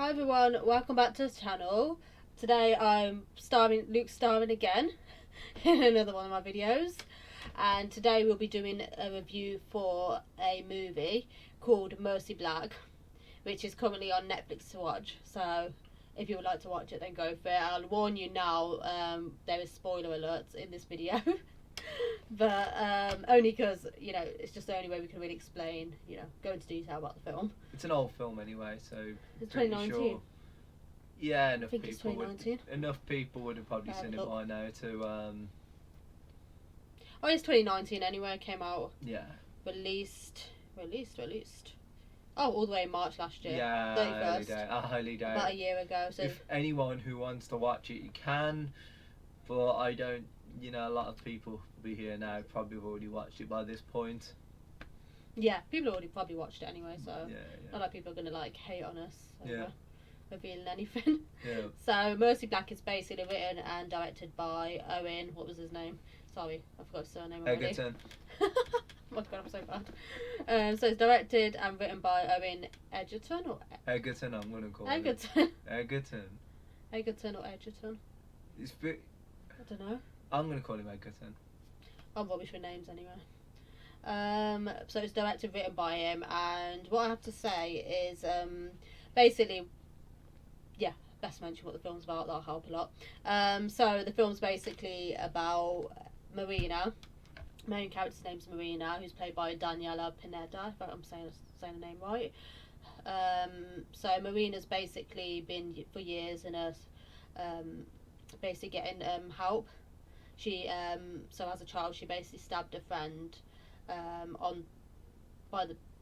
Hi everyone, welcome back to the channel. Today I'm Luke's starring again in another one of my videos, and today we'll be doing a review for a movie called Mercy Black, which is currently on Netflix to watch. So if you would like to watch it, then go for it. I'll warn you now, there is spoiler alerts in this video. But only because, you know, it's just the only way we can really explain, you know, go into detail about the film. It's an old film anyway, so it's 2019. Sure. Yeah, enough people would have probably seen it by now to Oh, it's 2019 anyway. It came out. Yeah. Released. Oh, all the way in March last year. Yeah, 31st. highly doubt. About a year ago. So if anyone who wants to watch it, you can, but I don't. You know, a lot of people will be here now probably have already watched it by this point. Yeah, people already probably watched it anyway, so yeah. Not like people are gonna like hate on us over revealing anything. Yeah. So Mercy Black is basically written and directed by Owen. What was his name? Sorry, I forgot his surname already. Egerton. Oh my god, I'm so bad. So it's directed and written by Owen Egerton or Egerton. I'm gonna call Egerton. it Egerton. Egerton or Egerton. It's I don't know. I'm gonna call him Egerton. I'm rubbish with names anyway. So it's directed, written by him, and what I have to say is, basically, yeah, best mention what the film's about. That'll help a lot. So the film's basically about Marina. Main character's name's Marina, who's played by Daniela Pineda, if I'm saying the name right. So Marina's basically been for years in a basically getting help. She so as a child she basically stabbed a friend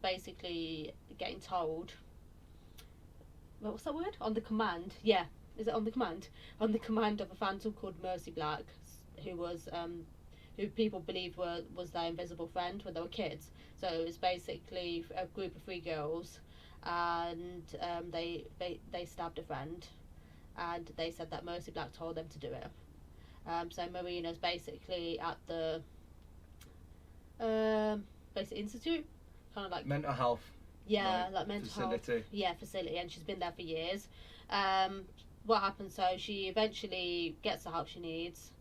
basically getting told, well, what's that word? On the command. Yeah, is it on the command? On the command of a phantom called Mercy Black, who was who people believe was their invisible friend when they were kids. So it was basically a group of 3 girls, and they stabbed a friend, and they said that Mercy Black told them to do it. So Marina's basically at the basic institute, kind of like mental health. Yeah, like mental facility. Health. Yeah, facility, and she's been there for years. What happens? So she eventually gets the help she needs.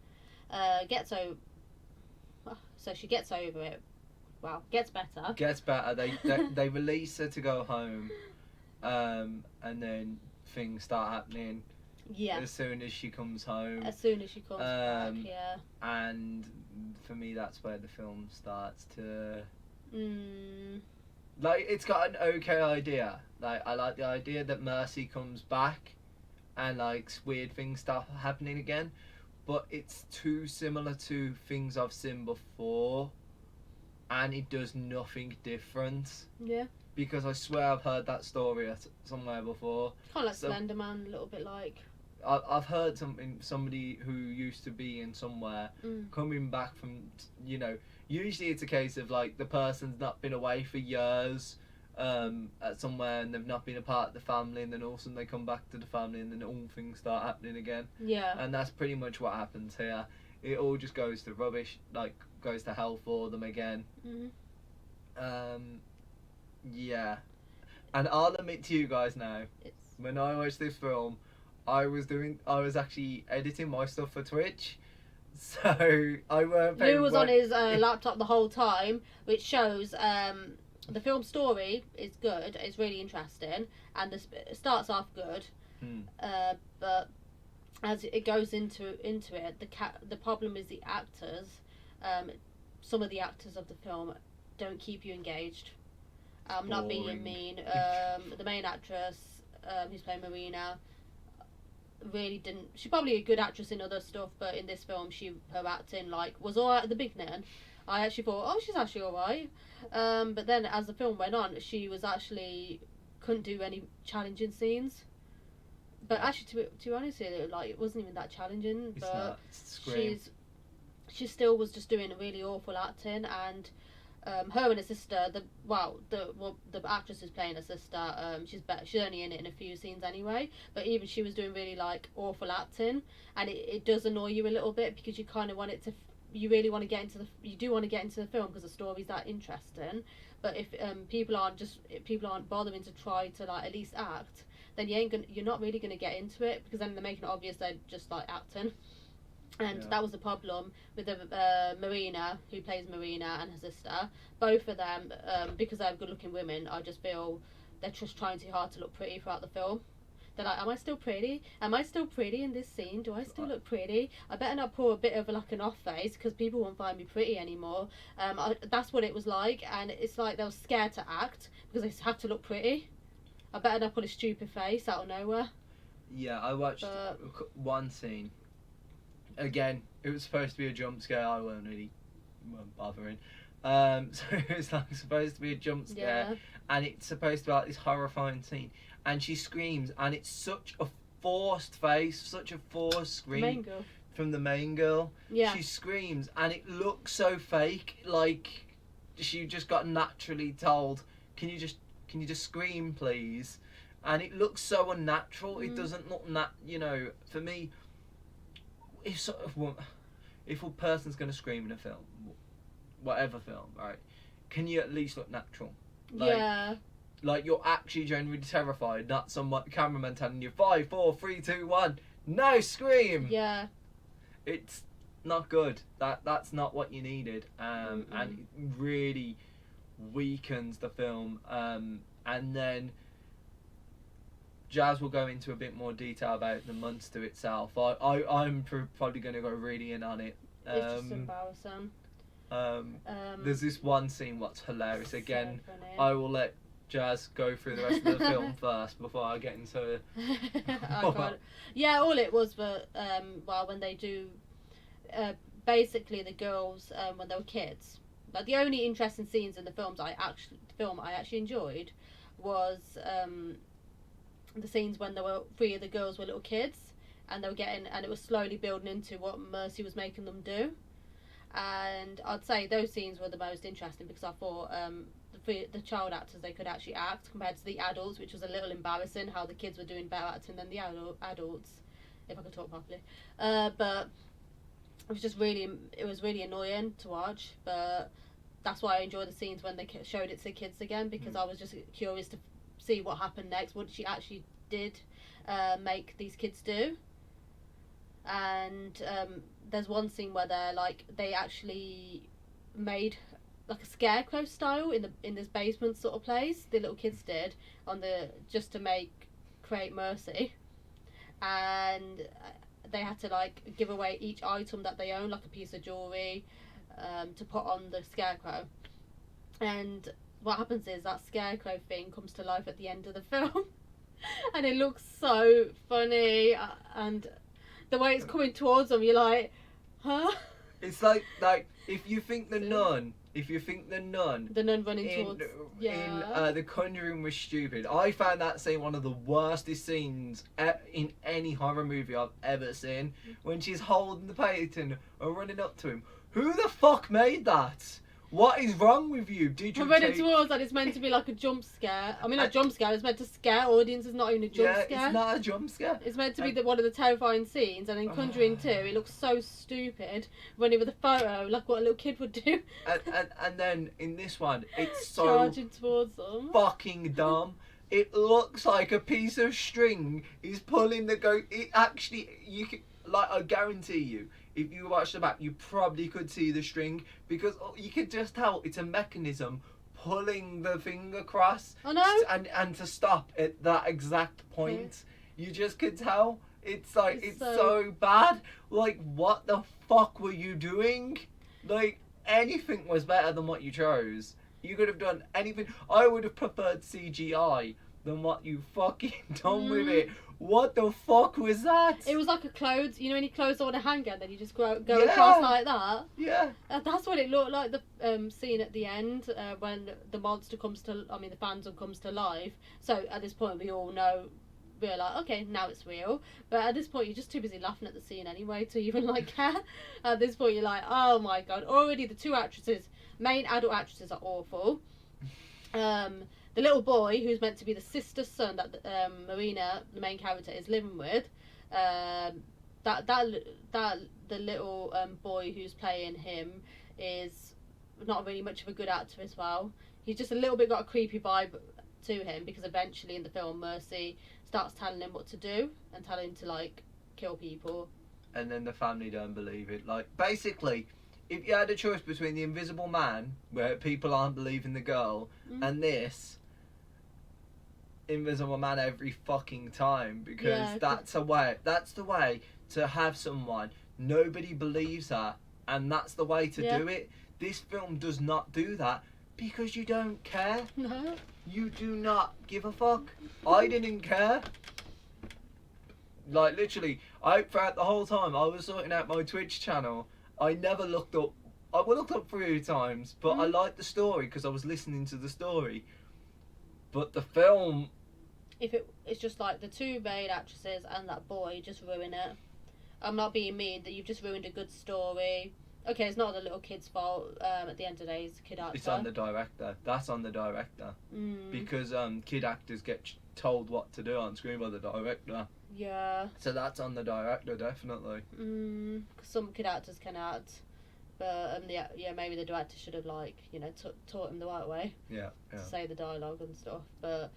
So she gets over it. Well, gets better. Gets better. They release her to go home, and then things start happening. Yeah. As soon as she comes home. As soon as she comes back, yeah. And for me, that's where the film starts to. Like, it's got an okay idea. Like, I like the idea that Mercy comes back, and like weird things start happening again, but it's too similar to things I've seen before, and it does nothing different. Yeah. Because I swear I've heard that story somewhere before. Kind of like Slender Man, a little bit like. I've heard somebody who used to be in somewhere coming back from, you know, usually it's a case of like the person's not been away for years at somewhere, and they've not been a part of the family, and then all of a sudden they come back to the family, and then all things start happening again. Yeah. And that's pretty much what happens here. It all just goes to rubbish, like goes to hell for them again. Yeah. And I'll admit to you guys now, when I watched this film, I was actually editing my stuff for Twitch, so I weren't paying. Lou was on his laptop the whole time, which shows the film story is good. It's really interesting, and it starts off good. But as it goes into it, the problem is the actors. Some of the actors of the film don't keep you engaged. Not being mean. The main actress, who's playing Marina, really didn't. She's probably a good actress in other stuff, but in this film, her acting was alright at the beginning. I actually thought, oh, she's actually alright. But then as the film went on, she was actually couldn't do any challenging scenes. But actually, to be honest, it wasn't even that challenging. But she still was just doing really awful acting, and her and her sister, the actress who's playing her sister, she's only in it in a few scenes anyway, but even she was doing really awful acting, and it does annoy you a little bit, because you kind of want it to, you really want to get into the film because the story's that interesting. But if people aren't bothering to try to at least act, then you're not really gonna get into it, because then they're making it obvious they're just like acting. And that was the problem with the Marina, who plays Marina, and her sister. Both of them, because they're good-looking women, I just feel they're just trying too hard to look pretty throughout the film. They're like, am I still pretty? Am I still pretty in this scene? Do I still look pretty? I better not pull a bit of like an off face, because people won't find me pretty anymore. That's what it was like, and it's like they were scared to act because they had to look pretty. I better not put a stupid face out of nowhere. Yeah, I watched one scene. Again, it was supposed to be a jump scare. I weren't bothering. So it was like supposed to be a jump scare, and it's supposed to be like this horrifying scene. And she screams, and it's such a forced face, such a forced scream from the main girl. Yeah. She screams, and it looks so fake, like she just got naturally told, "Can you just scream, please?" And it looks so unnatural. It doesn't look for me. If a person's going to scream in a film, whatever film, right, can you at least look natural? Like you're actually genuinely terrified, not some cameraman telling you 5, 4, 3, 2, 1, no, scream. Yeah. It's not good. That's not what you needed. And it really weakens the film. And then Jazz will go into a bit more detail about the monster itself. I'm probably going to go really in on it. It's just embarrassing. There's this one scene what's hilarious. Again, so I will let Jazz go through the rest of the film first before I get into Yeah, all it was, but when they do basically the girls when they were kids, like the only interesting scenes in the film I actually enjoyed was the scenes when there were 3 of the girls were little kids, and it was slowly building into what Mercy was making them do. And I'd say those scenes were the most interesting, because I thought the child actors, they could actually act compared to the adults, which was a little embarrassing how the kids were doing better acting than the adults, if I could talk properly. But it was really annoying to watch, but that's why I enjoy the scenes when they showed it to the kids again, because I was just curious to see what happened next, what she actually did make these kids do. And there's one scene where they actually made like a scarecrow style in this basement sort of place. The little kids did just to create Mercy, and they had to give away each item that they own, like a piece of jewelry, to put on the scarecrow. And what happens is that scarecrow thing comes to life at the end of the film, and it looks so funny, and the way it's coming towards them, you're like, huh? It's like if you think the nun running towards in The Conjuring was stupid. I found that scene one of the worstest scenes in any horror movie I've ever seen, when she's holding the painting and running up to him. Who the fuck made that? What is wrong with you? Did you running towards that? It's meant to be like a jump scare. I mean, not a jump scare. It's meant to scare audiences, not even a jump scare. Yeah, it's not a jump scare. It's meant to be one of the terrifying scenes. And in Conjuring 2, it looks so stupid running with a photo, like what a little kid would do. And then in this one, it's so charging towards them. Fucking dumb. It looks like a piece of string is pulling the goat. It actually, I guarantee you, if you watch the back, you probably could see the string, because you could just tell it's a mechanism pulling the thing across. Oh no! And to stop at that exact point. Yeah. You just could tell. It's so bad. Like, what the fuck were you doing? Like, anything was better than what you chose. You could have done anything. I would have preferred CGI than what you fucking done with it. What the fuck was that? It was like a clothes, when you close on a hanger and then you just go across like that. Yeah. That's what it looked like, the scene at the end, when the monster the phantom comes to life. So at this point we all know, we're like, okay, now it's real. But at this point you're just too busy laughing at the scene anyway to even care. At this point you're like, oh my god, already the 2 main adult actresses are awful. The little boy, who's meant to be the sister's son that Marina, the main character, is living with, the little boy who's playing him is not really much of a good actor as well. He's just a little bit got a creepy vibe to him, because eventually in the film Mercy starts telling him what to do and telling him to like kill people. And then the family don't believe it. Like, basically, if you had a choice between the Invisible Man, where people aren't believing the girl, and this, Invisible Man every fucking time, because that's the way to have someone nobody believes her, and that's the way to do it. This film does not do that because you don't care. No. You do not give a fuck. I didn't care. Like, literally, throughout the whole time I was sorting out my Twitch channel, I never looked up. I looked up 3 times, but I liked the story because I was listening to the story. But the film, it's just like the 2 main actresses and that boy just ruin it. I'm not being mean, that you've just ruined a good story. Okay, it's not the little kid's fault. At the end of the day, it's a kid actor. It's on the director. That's on the director. Because kid actors get told what to do on screen by the director. Yeah. So that's on the director, definitely. Some kid actors can act, but maybe the director should have taught him the right way. Yeah. To say the dialogue and stuff. But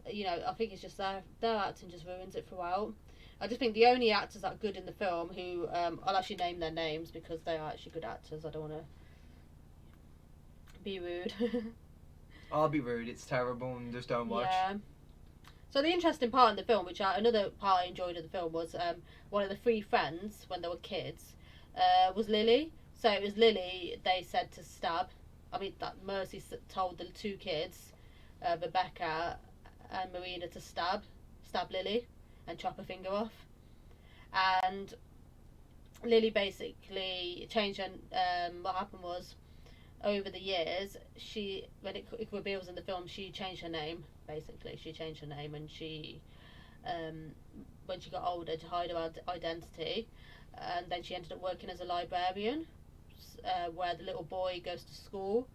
I think it's just their acting just ruins it throughout. I just think the only actors that are good in the film, who I'll actually name their names because they are actually good actors. I don't want to be rude. I'll be rude. It's terrible and just don't watch. Yeah. So the interesting part in the film, another part I enjoyed of the film, was one of the 3 friends when they were kids was Lily. So it was Lily they said to stab. I mean, that Mercy told the 2 kids, Rebecca and Marina, to stab Lily and chop her finger off. And Lily basically changed her. What happened was, over the years, when it reveals in the film, she changed her name. Basically, she changed her name, and she, when she got older, to hide her identity, and then she ended up working as a librarian, where the little boy goes to school,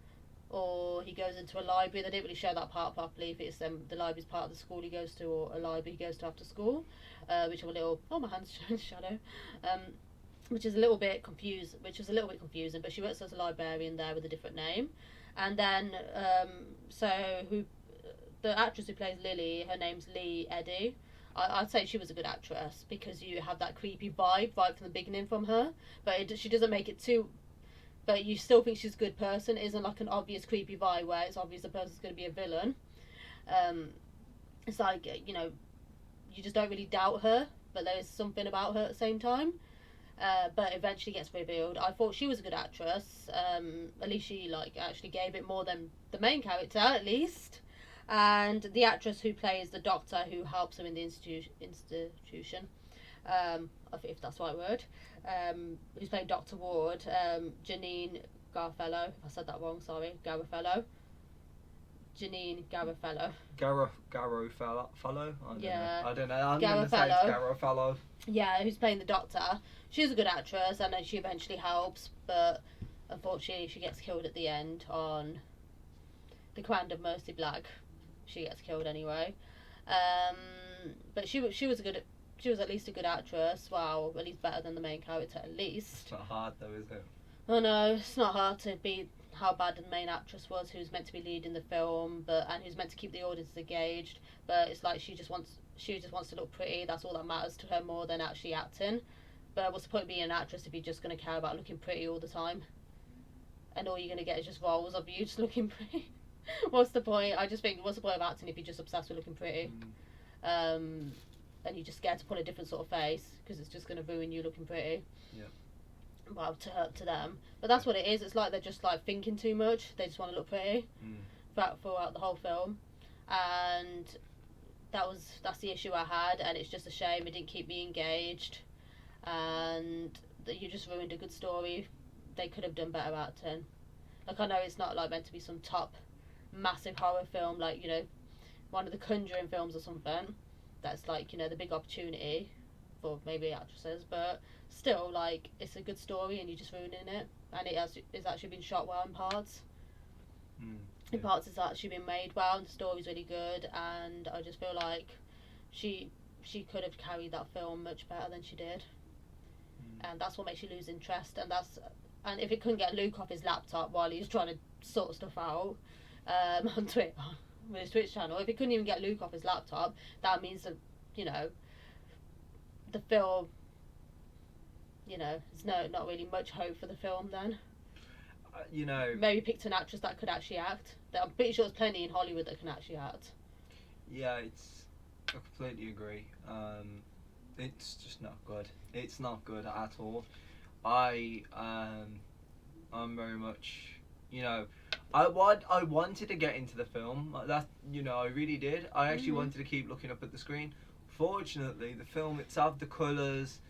or he goes into a library. They didn't really show that part properly, if it's the library's part of the school he goes to, or a library he goes to after school, which I'm a little, my hand's shadow, which is a little bit confusing, but she works as a librarian there with a different name. And then, the actress who plays Lily, her name's Lee Eddy. I'd say she was a good actress, because you have that creepy vibe right from the beginning from her, but she doesn't make it too, but you still think she's a good person. It isn't like an obvious creepy vibe where it's obvious the person's going to be a villain. It's like, you just don't really doubt her, but there is something about her at the same time. But eventually gets revealed. I thought she was a good actress. At least she actually gave it more than the main character, at least. And the actress who plays the doctor who helps her in the institution, if that's the right word, who's playing Dr. Ward, Janine Garofalo. If I said that wrong, sorry. Garofalo. Janine Garofalo. Garofalo? I don't know. I'm going to say it's Garofalo. Yeah, who's playing the doctor. She's a good actress, and then she eventually helps, but unfortunately she gets killed at the end on the command of Mercy Black. She gets killed anyway. But she was at least a good actress. Well, at least better than the main character, at least. It's not hard though, is it? Oh no, it's not hard to beat how bad the main actress was, who's meant to be leading the film, and who's meant to keep the audience engaged. But it's like she just wants to look pretty. That's all that matters to her, more than actually acting. But what's the point of being an actress if you're just going to care about looking pretty all the time? And all you're going to get is just roles of you just looking pretty. What's the point? I just think, what's the point of acting if you're just obsessed with looking pretty? And you're just scared to put a different sort of face, because it's just going to ruin you looking pretty. Yeah. Well, to them. But that's what it is. It's like they're just thinking too much. They just want to look pretty throughout the whole film. And that's the issue I had, and it's just a shame it didn't keep me engaged. And that you just ruined a good story. They could have done better acting. I know it's not meant to be some top massive horror film, one of the Conjuring films or something. That's the big opportunity for maybe actresses, but still, it's a good story and you're just ruining it. And it's actually been shot well in parts. In parts it's actually been made well, and the story's really good, and I just feel like she could have carried that film much better than she did. And that's what makes you lose interest, and if it couldn't get Luke off his laptop while he was trying to sort stuff out on Twitter, with his Twitch channel. If he couldn't even get Luke off his laptop, that means that, you know, the film, you know, there's not really much hope for the film then. You know, maybe picked an actress that could actually act. I'm pretty sure there's plenty in Hollywood that can actually act. Yeah, I completely agree. It's just not good. It's not good at all. I'm very much, you know, I wanted to get into the film. Like that, you know, I really did. I actually wanted to keep looking up at the screen. Fortunately, the film itself, the colours,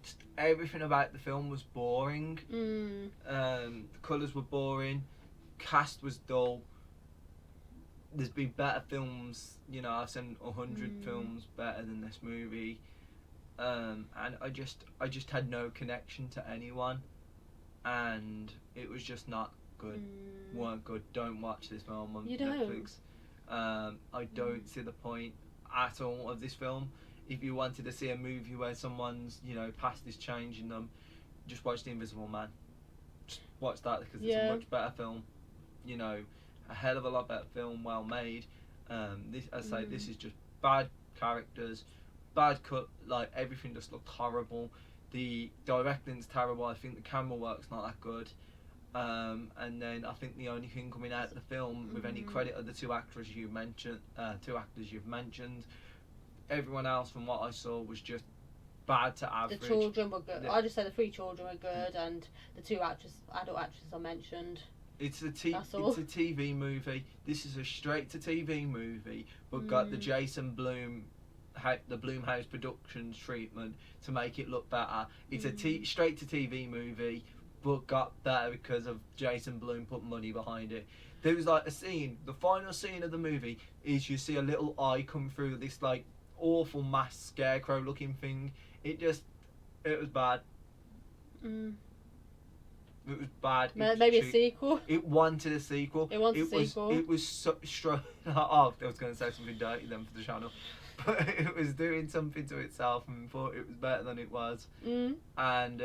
just everything about the film was boring. The colours were boring. Cast was dull. There's been better films, you know, I've seen 100 films better than this movie. And I just had no connection to anyone, and it was just not good. Weren't good. Don't watch this film on Netflix. I don't see the point at all of this film. If you wanted to see a movie where someone's, you know, past is changing them, just watch The Invisible Man. Just watch that, because it's a much better film. You know, a hell of a lot better film, well made. This is just bad characters, bad cut, like everything just looked horrible. The directing's terrible. I think the camera work's not that good. And then I think the only thing coming out of the film with any credit are the two actors you've mentioned. Everyone else, from what I saw, was just bad to average. The children were good. I just said the 3 children were good, and the 2 adult actresses I mentioned. It's a TV movie. This is a straight-to-TV movie, but got the Jason Blum, the Blumhouse Productions treatment to make it look better. It's a straight-to-TV movie, but got better because of Jason Blum put money behind it. There was like a scene, the final scene of the movie is you see a little eye come through this like awful masked scarecrow looking thing. It was bad. It was bad. Maybe a sequel. It wanted a sequel. It was so straight off. I was going to say something dirty then for the channel, but it was doing something to itself and thought it was better than it was. And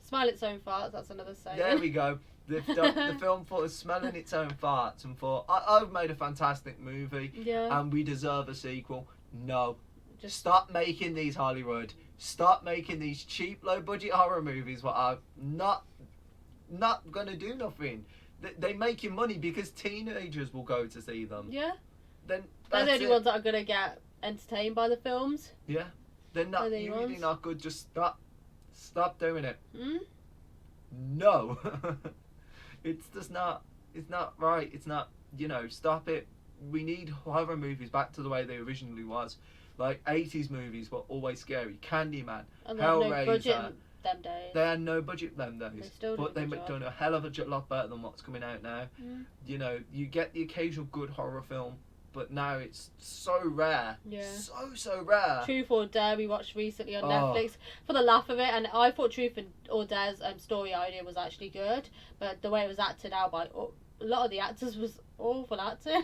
smell its own farts. That's another saying. There we go. The film thought of smelling its own farts and thought, I've made a fantastic movie, and we deserve a sequel. No. Just stop making these, Hollywood. Stop making these cheap, low-budget horror movies what are not going to do nothing. They make you money because teenagers will go to see them. Yeah. Then they're the only ones that are going to get entertained by the films. Yeah. They're not really not good. Just stop doing it. No. It's just not. It's not right. It's not. You know, stop it. We need horror movies back to the way they originally was. Like 80s movies were always scary. Candyman, Hellraiser. Them days. They had no budget them days, but they've done a hell of a lot better than what's coming out now. You know, you get the occasional good horror film, but now it's so rare. So rare. Truth or Dare we watched recently on Netflix for the laugh of it, and I thought Truth or Dare's story idea was actually good, but the way it was acted out by a lot of the actors was awful acting.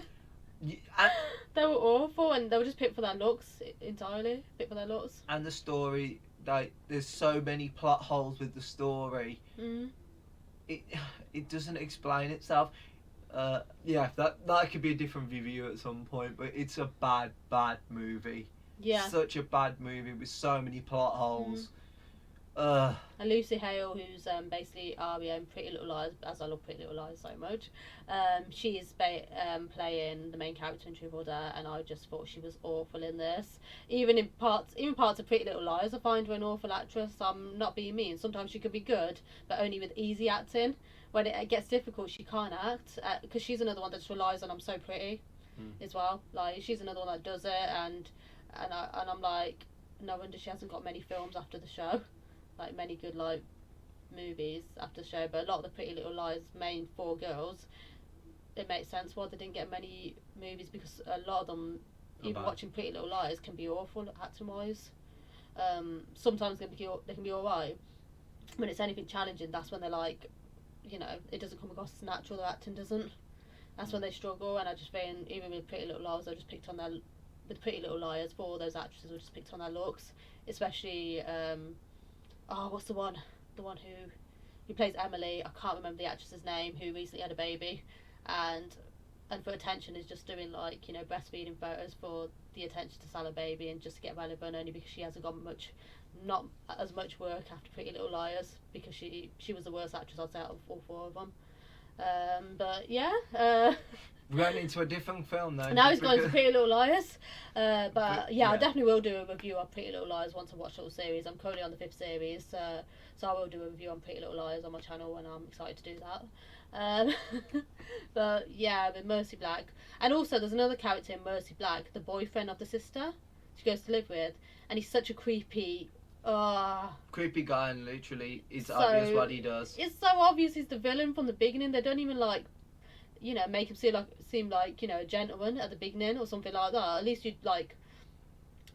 They were awful, and they were just picked for their looks entirely. Picked for their looks. And the story, like, there's so many plot holes with the story. It doesn't explain itself. That could be a different review at some point, but it's a bad movie. Yeah. Such a bad movie with so many plot holes. And Lucy Hale, who's basically Arya in Pretty Little Lies, as I love Pretty Little Lies so much, she is playing the main character in Truth or Dare, and I just thought she was awful in this. Even parts of Pretty Little Lies, I find her an awful actress. I'm not being mean. Sometimes she could be good, but only with easy acting. When it gets difficult, she can't act, because she's another one that just relies on "I'm so pretty" as well. Like, she's another one that does it, and I'm like, no wonder she hasn't got many films after the show. Like, many good like movies after the show, but a lot of the Pretty Little Lies main 4 girls, it makes sense why they didn't get many movies, because a lot of them, even watching Pretty Little Lies, can be awful acting wise. Sometimes they can be alright. When it's anything challenging, that's when they're like, you know, it doesn't come across as natural. The acting doesn't. That's when they struggle. And I just think even with Pretty Little Lies, I just picked on with Pretty Little Liars, 4 of those actresses were just picked on their looks, especially. What's the one who plays Emily? I can't remember the actress's name, who recently had a baby, and and for attention is just doing like, you know, breastfeeding photos for the attention to sell a baby and just to get relevant, only because she hasn't got not as much work after Pretty Little Liars, because she was the worst actress I'd say out of all 4 of them. But yeah, we're going into a different film now. Now he's going to Pretty Little Liars. But yeah, yeah, I definitely will do a review on Pretty Little Liars once I watch the whole series. I'm currently on the 5th series, so I will do a review on Pretty Little Liars on my channel, and I'm excited to do that. But yeah, with Mercy Black. And also there's another character in Mercy Black, the boyfriend of the sister she goes to live with, and he's such a creepy guy, and literally it's so obvious what he does. It's so obvious he's the villain from the beginning. They don't even like, you know, make him seem like, you know, a gentleman at the beginning or something like that. At least you'd like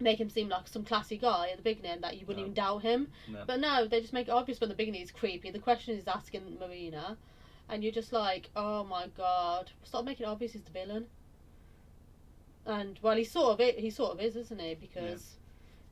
make him seem like some classy guy at the beginning that you wouldn't even doubt him. No. But no, they just make it obvious from the beginning he's creepy. The question is asking Marina, and you're just like, oh my god, stop making it obvious he's the villain. And well, he sort of is, isn't he? Because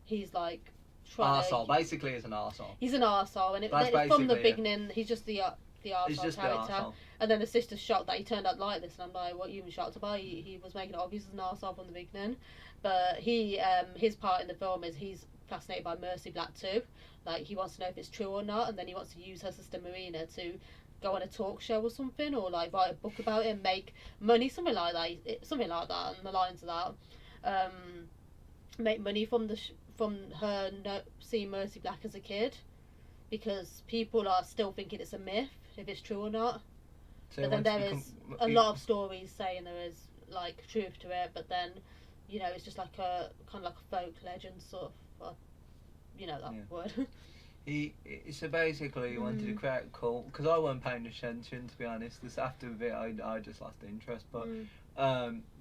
he's like arsehole. Basically, he's an arsehole. He's an arsehole, and from the beginning, he's just the arsehole character. And then the sister's shocked that he turned out like this, and I'm like, what are you even shocked about? He was making it obvious as an arsehole from the beginning. But his part in the film is he's fascinated by Mercy Black too. Like, he wants to know if it's true or not, and then he wants to use her sister Marina to go on a talk show or something, or like write a book about it and make money, something like that, on the lines of that. Make money from her seeing Mercy Black as a kid, because people are still thinking it's a myth if it's true or not. So but then there is a lot of stories saying there is like truth to it, but then, you know, it's just like a kind of like a folk legend sort of, you know, that word. So basically he wanted to create a cult, because I wasn't paying attention, to be honest. This after a bit I just lost interest, but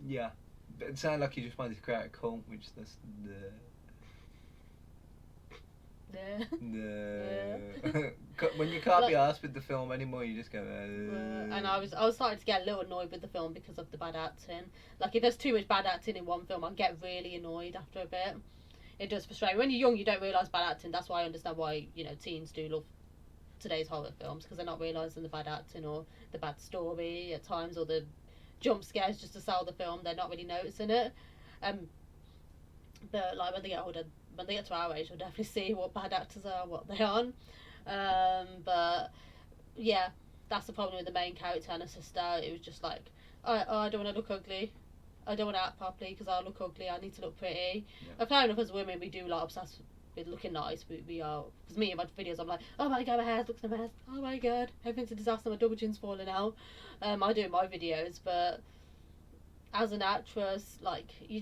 yeah, but it sounded like he just wanted to create a cult, which this when you can't be asked with the film anymore, you just go and I was starting to get a little annoyed with the film because of the bad acting. Like, if there's too much bad acting in one film, I get really annoyed after a bit. It does frustrate. When you're young, you don't realise bad acting. That's why I understand why, you know, teens do love today's horror films, because they're not realising the bad acting or the bad story at times, or the jump scares just to sell the film. They're not really noticing it. But like, when they get older, when they get to our age, we'll definitely see what bad actors are, what they aren't. But yeah, that's the problem with the main character and her sister. It was just like, I don't want to look ugly. I don't want to act properly because I look ugly. I need to look pretty. Yeah. Fair enough, as women, we do like obsessed with looking nice. We are, because me in my videos, I'm like, oh my god, my hair looks a mess. Oh my god, everything's a disaster. My double chin's falling out. I do in my videos, but as an actress, like, you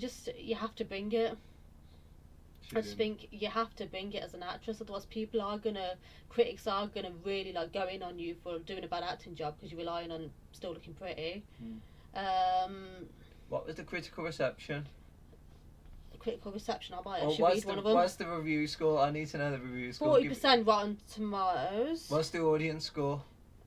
have to bring it. I just think you have to bring it as an actress, otherwise critics are gonna really like go in on you for doing a bad acting job because you're relying on still looking pretty. What was the critical reception? The critical reception, I might actually read one of them. What's the review score? I need to know the review score. 40% Rotten Tomatoes. What's the audience score?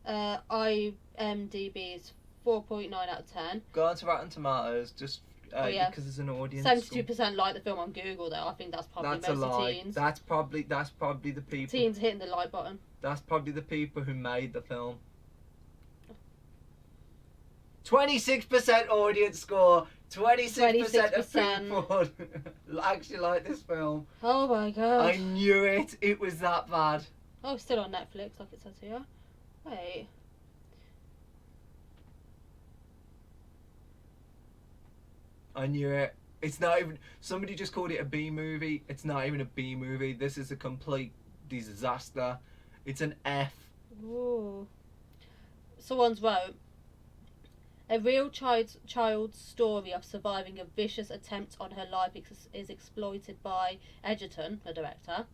IMDb is 4.9 out of 10. Go on to Rotten Tomatoes, just because there's an audience. 72% like the film on Google, though. I think that's probably mostly teens. That's probably the people. Teens hitting the like button. That's probably the people who made the film. 26% audience score. 26% of people actually like this film. Oh my god. I knew it. It was that bad. Oh, it's still on Netflix, like it says here. Wait. I knew it. It's not even... Somebody just called it a B movie. It's not even a B movie. This is a complete disaster. It's an F. Ooh. Someone's wrote, a real child's story of surviving a vicious attempt on her life is exploited by Edgerton, the director,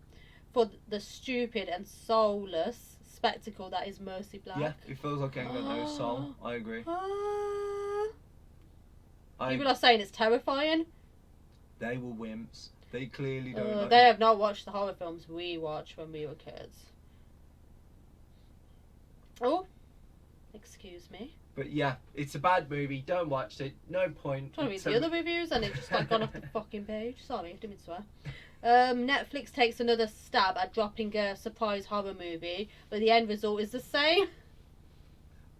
for the stupid and soulless spectacle that is Mercy Black. Yeah, it feels like it ain't got no soul. I agree. People are saying it's terrifying. They were wimps. They clearly don't know. They have not watched the horror films we watched when we were kids. Oh, excuse me. But yeah, it's a bad movie. Don't watch it. No point. I'm trying to read the other reviews and it's just like gone off the fucking page. Sorry, I didn't mean to swear. Netflix takes another stab at dropping a surprise horror movie, but the end result is the same.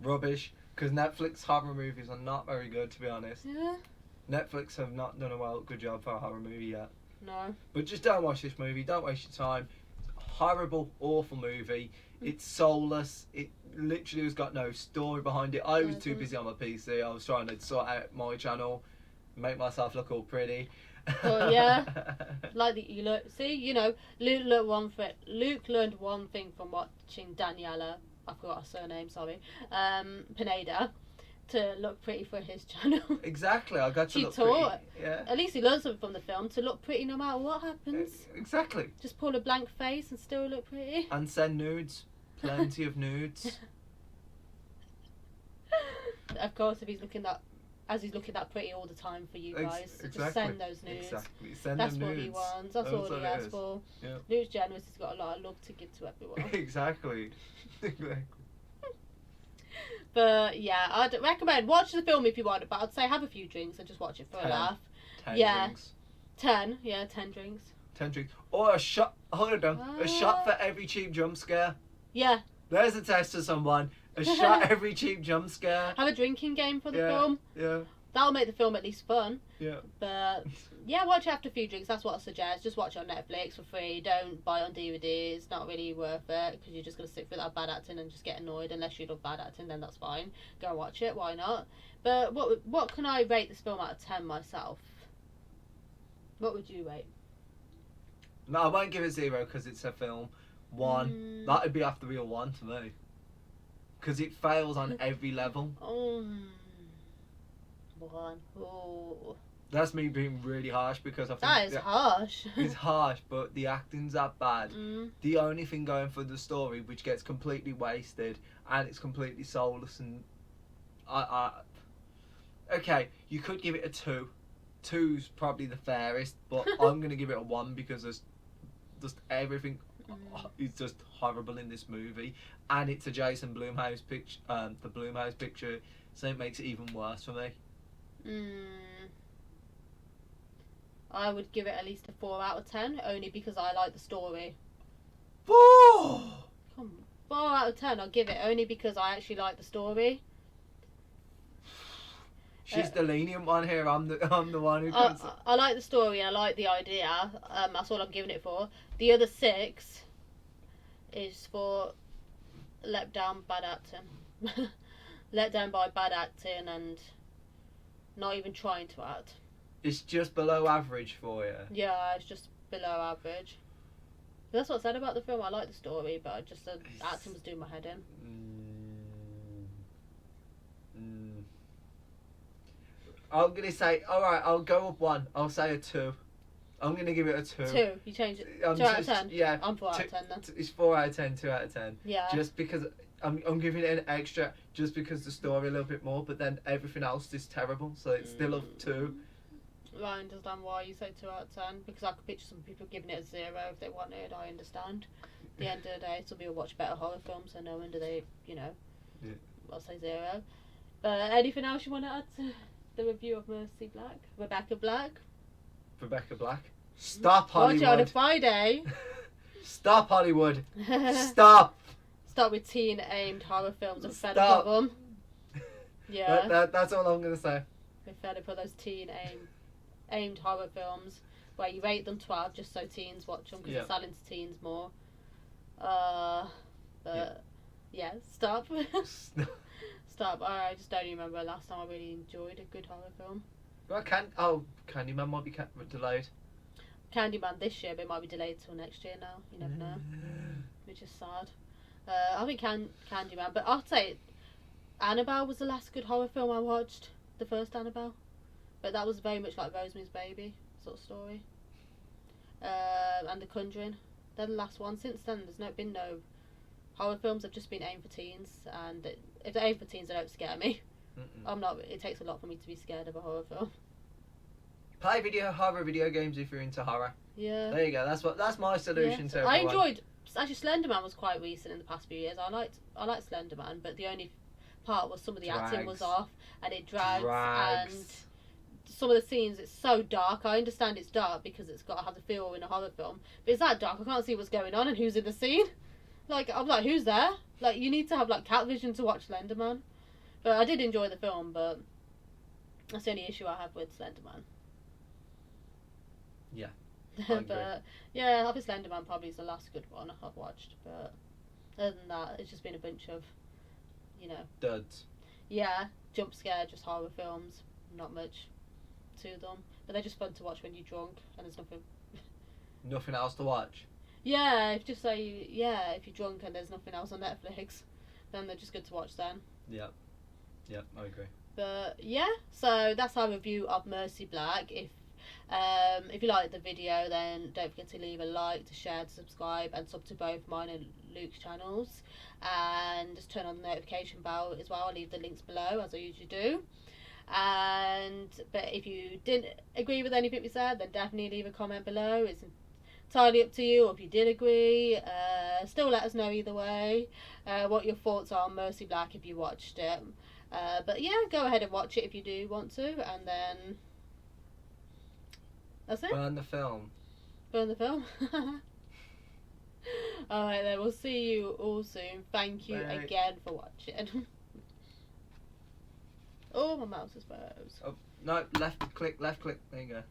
Rubbish. Because Netflix horror movies are not very good, to be honest. Yeah. Netflix have not done a good job for a horror movie yet. No. But just don't watch this movie. Don't waste your time. Horrible, awful movie. It's soulless. It literally has got no story behind it. I was too busy on my PC. I was trying to sort out my channel, make myself look all pretty. But yeah, like you look. See, you know, Luke learned one thing from watching Daniela. I forgot her surname. Sorry, Pineda, to look pretty for his channel. Exactly, I got to She look taught. pretty. Yeah. At least he learned something from the film to look pretty no matter what happens. Exactly. Just pull a blank face and still look pretty. And send nudes. Plenty of nudes. Of course, if he's looking that pretty all the time for you guys, so just send those nudes. Exactly. Send That's them what nudes. he wants. That's all he asks for. Yeah. Luke's generous. He's got a lot of love to give to everyone. Exactly. Exactly. But yeah, I'd recommend watch the film if you want it. But I'd say have a few drinks and just watch it for a laugh. 10 Yeah. drinks. 10. Yeah, 10 drinks. 10 drinks. Or a shot. Hold on. A shot for every cheap jump scare. Yeah. There's a test to someone. A shot every cheap jump scare. Have a drinking game for the film. Yeah. That'll make the film at least fun. Yeah. But yeah, watch it after a few drinks. That's what I suggest. Just watch it on Netflix for free. Don't buy it on DVD. It's not really worth it because you're just going to sit through that bad acting and just get annoyed. Unless you love bad acting, then that's fine. Go and watch it. Why not? But what can I rate this film out of 10 myself? What would you rate? No, I won't give it 0 because it's a film. 1. That would be after real 1 to me. Because it fails on every level. 1. Oh. That's me being really harsh because I think That is harsh. It's harsh, but the acting's that bad. The only thing going for the story, which gets completely wasted, and it's completely soulless, and okay, you could give it a 2. 2's probably the fairest, but I'm gonna give it a 1 because there's just everything is just horrible in this movie, and it's a Jason Blumhouse picture, the Blumhouse picture, so it makes it even worse for me. I would give it at least a 4 out of 10, only because I like the story. 4! Come on, 4 out of 10. I'll give it only because I actually like the story. She's the lenient one here. I'm the one who. I like the story and I like the idea. That's all I'm giving it for. The other 6 is for let down bad acting. Let down by bad acting and not even trying to act. It's just below average for you. Yeah, it's just below average. That's what I said about the film. I like the story, but I just the acting was doing my head in. I'm gonna say, alright, I'll go up 1. I'll say a 2. I'm gonna give it a 2. 2. You change it. 2 out of 10. Yeah. I'm 4 out of 10 then. It's 4 out of 10. 2 out of 10. Yeah. Just because I'm giving it an extra, just because the story a little bit more, but then everything else is terrible, so it's still a 2. I understand why you say 2 out of 10 because I could picture some people giving it a 0 if they wanted. I understand. At the end of the day, some people watch better horror films, so no wonder they, I'll say 0. But anything else you want to add to the review of Mercy Black? Rebecca Black? Stop Hollywood. Watch it on a Friday. Stop Hollywood. Stop. Start with teen-aimed horror films and fed up of them. Yeah. That's all I'm going to say. We're fed up of those teen-aimed horror films where you rate them 12 just so teens watch them because they're selling to teens more. But yeah, stop. Stop. I just don't remember last time I really enjoyed a good horror film. Well, Candyman might be delayed. Candyman this year, but it might be delayed till next year now. You never know. Which is sad. I think Candyman, but I'd say Annabelle was the last good horror film I watched. The first Annabelle. But that was very much like Rosemary's Baby sort of story. And The Conjuring. They're the last one. Since then, there's been no horror films. Have just been aimed for teens, and if they're aimed for teens, they don't scare me. I'm not. It takes a lot for me to be scared of a horror film. Play horror video games if you're into horror. Yeah. There you go. That's my solution to everyone. I enjoyed. Actually, Slenderman was quite recent in the past few years. I liked Slenderman, but the only part was some of the acting was off, and it drags. And some of the scenes, it's so dark. I understand it's dark because it's got to have the feel in a horror film, but it's that dark I can't see what's going on and who's in the scene. Like, I'm like, who's there? Like, you need to have like cat vision to watch Slenderman. But I did enjoy the film, but that's the only issue I have with Slenderman. Yeah. I agree. But yeah, I think Slenderman probably is the last good one I've watched. But other than that, it's just been a bunch of, you know, Duds. yeah, jump scare, just horror films. Not much to them, but they're just fun to watch when you're drunk and there's nothing. Nothing else to watch. Yeah, if if you're drunk and there's nothing else on Netflix, then they're just good to watch then. Yeah. Yeah, I agree. But yeah, so that's our review of Mercy Black. If you liked the video, then don't forget to leave a like, to share, to subscribe, and sub to both mine and Luke's channels, and just turn on the notification bell as well. I'll leave the links below as I usually do. But if you didn't agree with anything we said, then definitely leave a comment below. It's entirely up to you. Or if you did agree, still let us know either way what your thoughts are on Mercy Black if you watched it. But yeah, go ahead and watch it if you do want to, and then that's it. Burn the film. Burn the film. Alright then, we'll see you all soon. Thank you again for watching. Oh, my mouse is froze. Oh, no, left click, there you go.